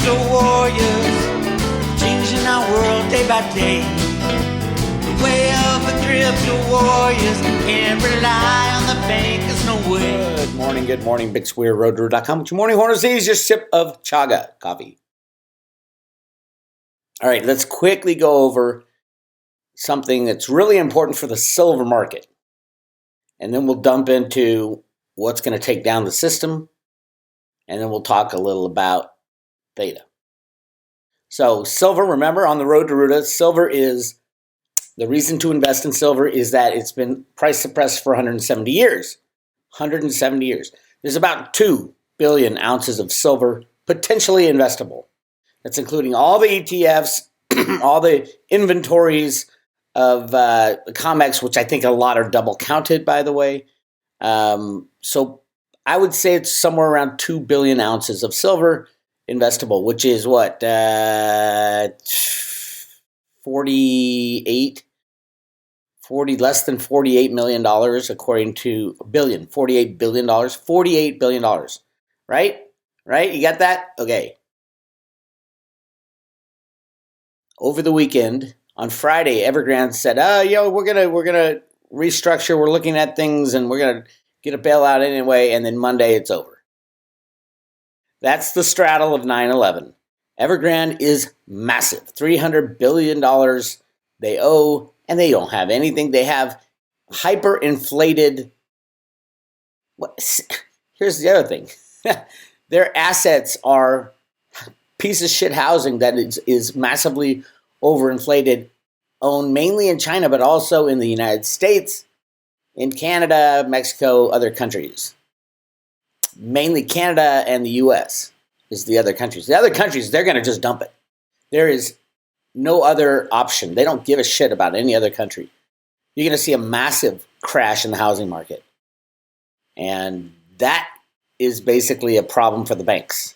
crypto warriors, changing our world day by day. The way of the crypto warriors, can't rely on the bankers, no way. Good morning, Bix Weir, roadrunner.com. With your morning horn disease, your sip of chaga coffee. All right, let's quickly go over something that's really important for the silver market. And then we'll dump into what's going to take down the system. And then we'll talk a little about Theta. So silver, remember, on the road to Ruta, silver is, the reason to invest in silver is that it's been price suppressed for 170 years. 170 years. There's about 2 billion ounces of silver potentially investable. That's including all the ETFs, all the inventories of COMEX, which I think a lot are double counted, by the way. So I would say it's somewhere around 2 billion ounces of silver investable, which is what, less than $48 million, according to $48 billion, $48 billion, right? Right? You got that? Okay. Over the weekend, on Friday, Evergrande said, we're gonna restructure, we're looking at things, and we're gonna get a bailout anyway, and then Monday it's over. That's the straddle of 9/11. Evergrande is massive. $300 billion they owe, and they don't have anything. They have hyperinflated. Here's the other thing. Their assets are piece of shit housing that is massively overinflated, owned mainly in China, but also in the United States, in Canada, Mexico, other countries. Mainly Canada and the U.S. is the other countries. The other countries, they're going to just dump it. There is no other option. They don't give a shit about any other country. You're going to see a massive crash in the housing market. And that is basically a problem for the banks.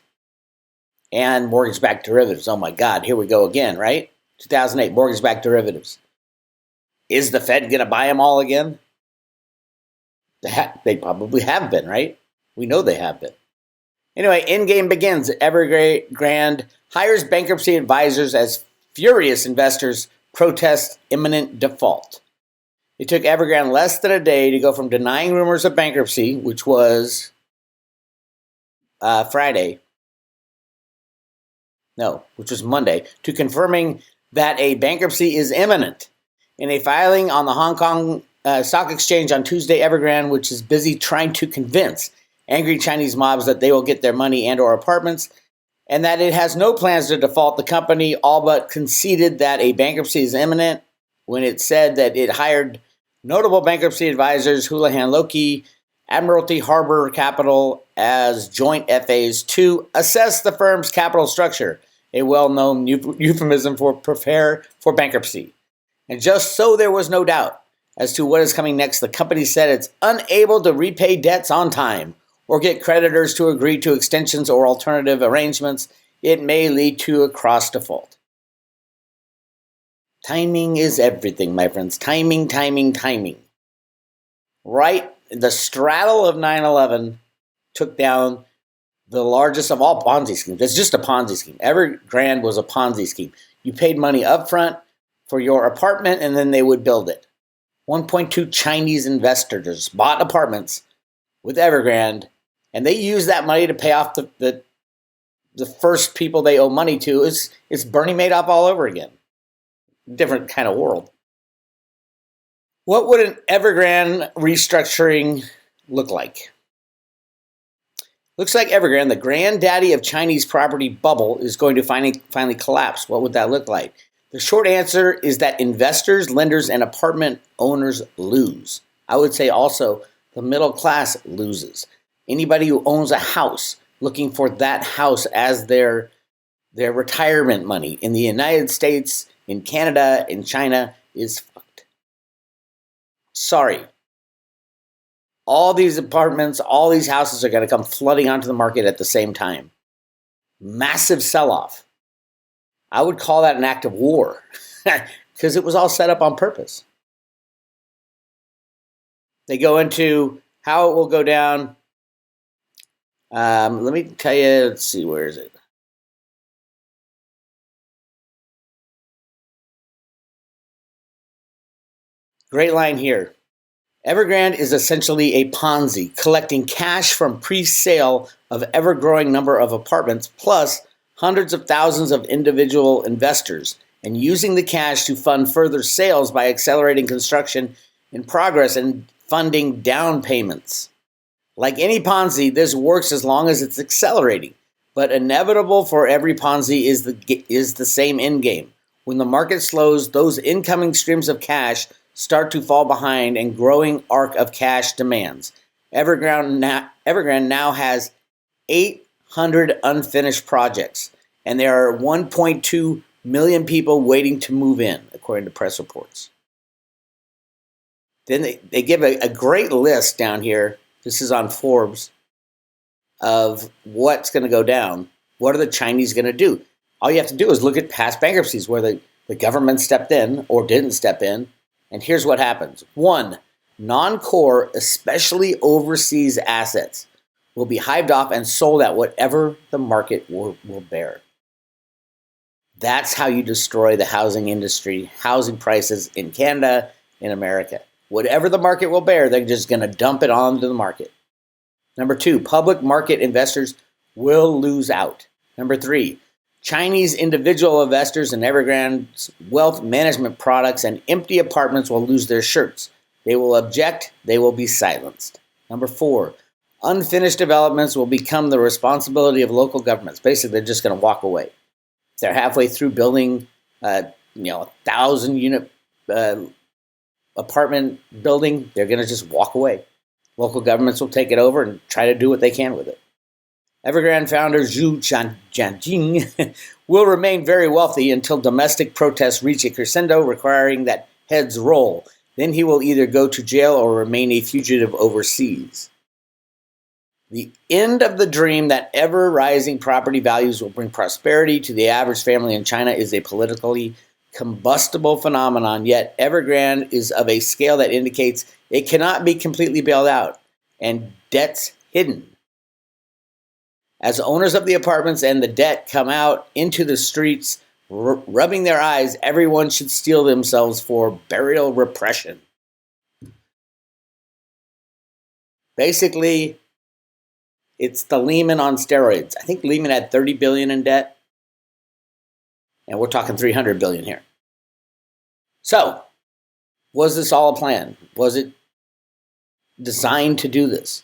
And mortgage-backed derivatives. Oh my God, here we go again, right? 2008, mortgage-backed derivatives. Is the Fed going to buy them all again? They probably have been, right? We know they have been. Anyway, endgame begins. Evergrande hires bankruptcy advisors as furious investors protest imminent default. It took Evergrande less than a day to go from denying rumors of bankruptcy, which was Monday, to confirming that a bankruptcy is imminent. In a filing on the Hong Kong Stock Exchange on Tuesday, Evergrande, which is busy trying to convince angry Chinese mobs that they will get their money and or apartments, and that it has no plans to default, the company all but conceded that a bankruptcy is imminent when it said that it hired notable bankruptcy advisors Houlihan Lokey, Admiralty Harbor Capital as joint FAs to assess the firm's capital structure, a well-known euphemism for prepare for bankruptcy. And just so there was no doubt as to what is coming next, the company said it's unable to repay debts on time or get creditors to agree to extensions or alternative arrangements. It may lead to a cross default. Timing is everything, my friends. Timing. Right? The straddle of 9/11 took down the largest of all Ponzi schemes. It's just a Ponzi scheme. Evergrande was a Ponzi scheme. You paid money up front for your apartment, and then they would build it. 1.2 Chinese investors bought apartments with Evergrande, and they used that money to pay off the first people they owe money to. It's Bernie Madoff all over again. Different kind of world. What would an Evergrande restructuring look like? Looks like Evergrande, the granddaddy of Chinese property bubble, is going to finally collapse. What would that look like? The short answer is that investors, lenders, and apartment owners lose. I would say also the middle class loses. Anybody who owns a house looking for that house as their retirement money in the United States, in Canada, in China is fucked. Sorry. All these apartments, all these houses are going to come flooding onto the market at the same time. Massive sell-off. I would call that an act of war because it was all set up on purpose. They go into how it will go down. Let me tell you, let's see, where is it? Great line here. Evergrande is essentially a Ponzi, collecting cash from pre-sale of ever-growing number of apartments plus hundreds of thousands of individual investors and using the cash to fund further sales by accelerating construction in progress and funding down payments. Like any Ponzi, this works as long as it's accelerating, but inevitable for every Ponzi is the same end game. When the market slows, those incoming streams of cash start to fall behind and growing arc of cash demands. Evergrande now has 800 unfinished projects, and there are 1.2 million people waiting to move in, according to press reports. Then they give a great list down here. This is on Forbes of what's going to go down. What are the Chinese going to do? All you have to do is look at past bankruptcies where the government stepped in or didn't step in. And here's what happens. 1, non-core, especially overseas assets, will be hived off and sold at whatever the market will bear. That's how you destroy the housing industry, housing prices in Canada, in America. Whatever the market will bear, they're just going to dump it onto the market. Number 2, public market investors will lose out. Number 3, Chinese individual investors in Evergrande's wealth management products and empty apartments will lose their shirts. They will object. They will be silenced. Number 4, unfinished developments will become the responsibility of local governments. Basically, they're just going to walk away. If they're halfway through building, 1,000-unit apartment building, they're going to just walk away. Local governments will take it over and try to do what they can with it. Evergrande founder Zhu Jianjing will remain very wealthy until domestic protests reach a crescendo requiring that heads roll. Then he will either go to jail or remain a fugitive overseas. The end of the dream that ever-rising property values will bring prosperity to the average family in China is a politically combustible phenomenon, yet Evergrande is of a scale that indicates it cannot be completely bailed out and debts hidden. As owners of the apartments and the debt come out into the streets, rubbing their eyes, everyone should steel themselves for burial repression. Basically, it's the Lehman on steroids. I think Lehman had $30 billion in debt, and we're talking $300 billion here. So, was this all a plan? Was it designed to do this?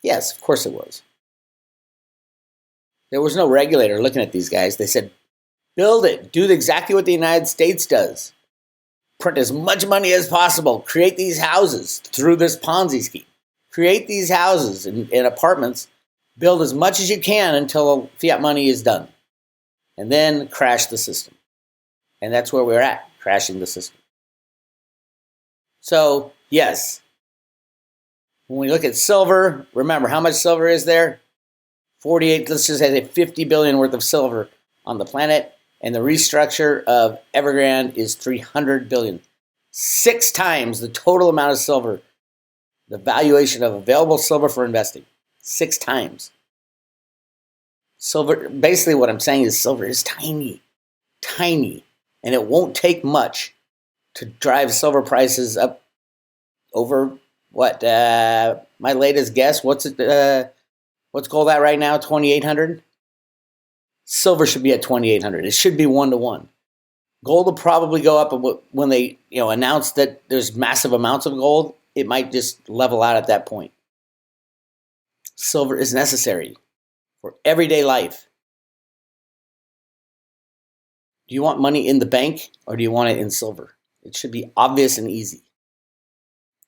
Yes, of course it was. There was no regulator looking at these guys. They said, build it. Do exactly what the United States does. Print as much money as possible. Create these houses through this Ponzi scheme. Create these houses in apartments. Build as much as you can until fiat money is done. And then crash the system. And that's where we're at, crashing the system. So, yes. When we look at silver, remember how much silver is there? 48, let's just say 50 billion worth of silver on the planet, and the restructure of Evergrande is 300 billion. 6 times the total amount of silver, the valuation of available silver for investing. 6 times. Silver, basically what I'm saying is silver is tiny, and it won't take much to drive silver prices up over what, my latest guess, what's gold at right now? 2,800. Silver should be at 2,800. It should be 1-to-1. Gold will probably go up when they announce that there's massive amounts of gold. It might just level out at that point. Silver is necessary for everyday life. Do you want money in the bank or do you want it in silver? It should be obvious and easy.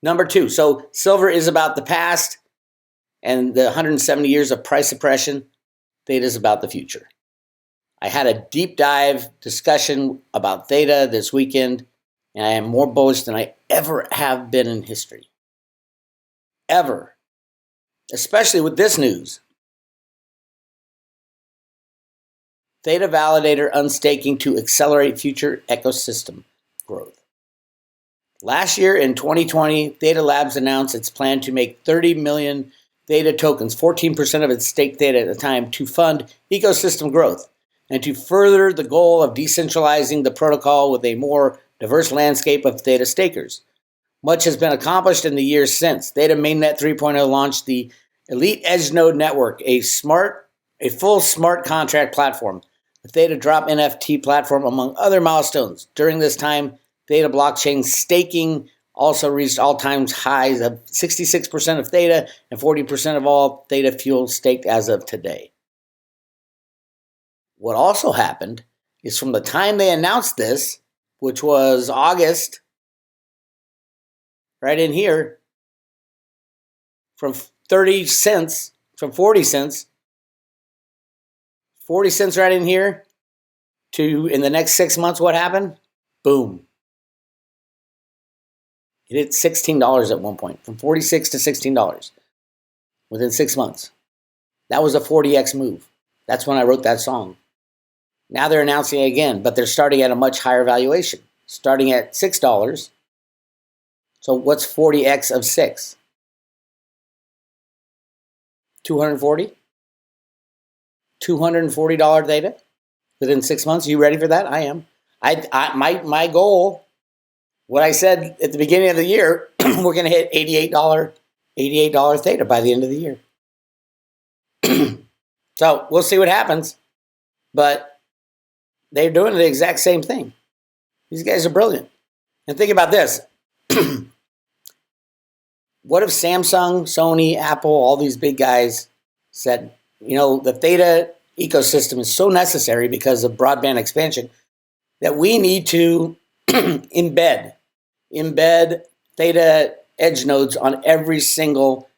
Number 2, so silver is about the past and the 170 years of price suppression. Theta is about the future. I had a deep dive discussion about Theta this weekend, and I am more bullish than I ever have been in history. Ever. Especially with this news. Theta validator unstaking to accelerate future ecosystem growth. Last year in 2020, Theta Labs announced its plan to make 30 million Theta tokens, 14% of its stake Theta at the time, to fund ecosystem growth and to further the goal of decentralizing the protocol with a more diverse landscape of Theta stakers. Much has been accomplished in the years since. Theta Mainnet 3.0 launched the Elite Edge Node Network, a full smart contract platform. The Theta Drop NFT platform, among other milestones. During this time, Theta blockchain staking also reached all-time highs of 66% of Theta and 40% of all Theta fuel staked as of today. What also happened is from the time they announced this, which was August, right in here, from 30 cents, from 40 cents, 40 cents right in here, to in the next 6 months, what happened? Boom. It hit $16 at one point, from $46 to $16 within 6 months. That was a 40x move. That's when I wrote that song. Now they're announcing it again, but they're starting at a much higher valuation, starting at $6. So what's 40x of 6? 240? $240 Theta within 6 months. You ready for that? I am. My goal, what I said at the beginning of the year, we're going to hit $88 Theta by the end of the year. So we'll see what happens. But they're doing the exact same thing. These guys are brilliant. And think about this. What if Samsung, Sony, Apple, all these big guys said, the Theta ecosystem is so necessary because of broadband expansion that we need to embed Theta edge nodes on every single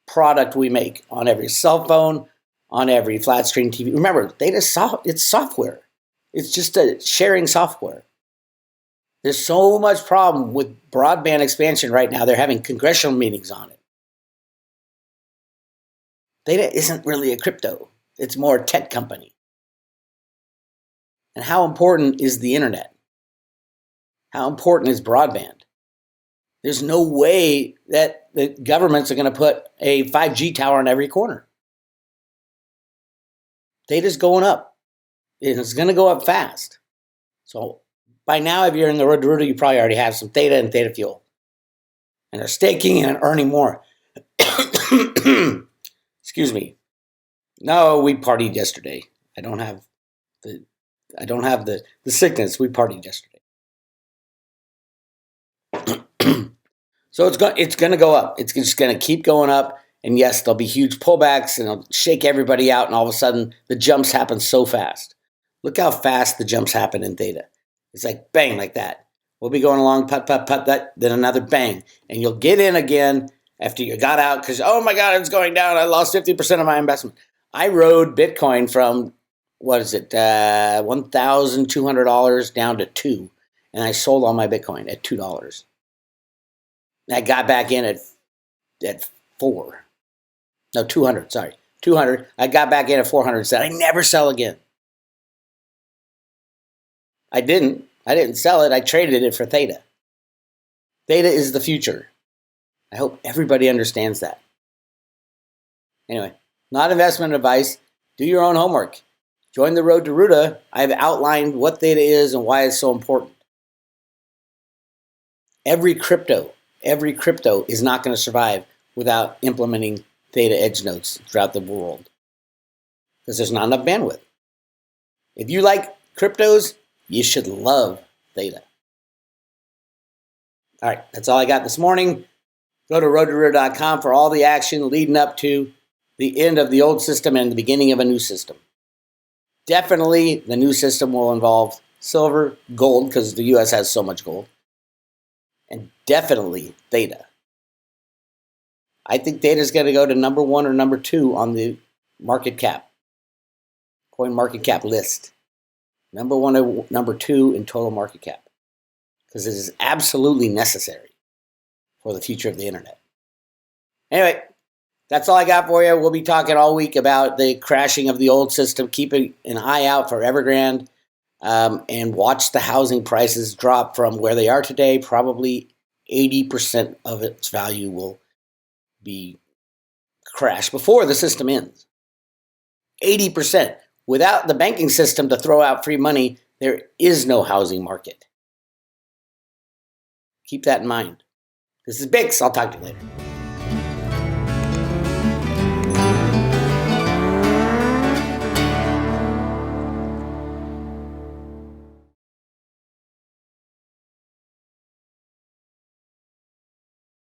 product we make, on every cell phone, on every flat screen TV. Remember, Theta it's software. It's just a sharing software. There's so much problem with broadband expansion right now. They're having congressional meetings on it. Theta isn't really a crypto. It's more a tech company. And how important is the internet? How important is broadband? There's no way that the governments are going to put a 5G tower on every corner. Theta's going up. It's going to go up fast. So by now, if you're in the road to Ruta, you probably already have some Theta and Theta Fuel. And they're staking and earning more. Excuse me. No, we partied yesterday. I don't have the sickness. We partied yesterday. So it's going to go up. It's just going to keep going up. And yes, there'll be huge pullbacks and it'll shake everybody out. And all of a sudden, the jumps happen so fast. Look how fast the jumps happen in Theta. It's like bang, like that. We'll be going along, put, that, then another bang. And you'll get in again after you got out because, oh my God, it's going down. I lost 50% of my investment. I rode Bitcoin from, $1,200 down to $2. And I sold all my Bitcoin at $2. And I got back in at $4. No, 200, sorry. 200. I got back in at 400 and said, I never sell again. I didn't sell it. I traded it for Theta. Theta is the future. I hope everybody understands that. Anyway, not investment advice. Do your own homework. Join the Road to Ruta. I've outlined what Theta is and why it's so important. Every crypto is not going to survive without implementing Theta edge nodes throughout the world because there's not enough bandwidth. If you like cryptos, you should love Theta. All right, that's all I got this morning. Go to roadtoruta.com for all the action leading up to the end of the old system and the beginning of a new system. Definitely, the new system will involve silver, gold, because the U.S. has so much gold, and definitely Theta. I think Theta is going to go to number 1 or number 2 on the market cap, coin market cap list. Number 1 or number 2 in total market cap, because it is absolutely necessary for the future of the internet. Anyway, that's all I got for you. We'll be talking all week about the crashing of the old system. Keep an eye out for Evergrande and watch the housing prices drop from where they are today. Probably 80% of its value will be crashed before the system ends. 80%. Without the banking system to throw out free money, there is no housing market. Keep that in mind. This is Bix. I'll talk to you later.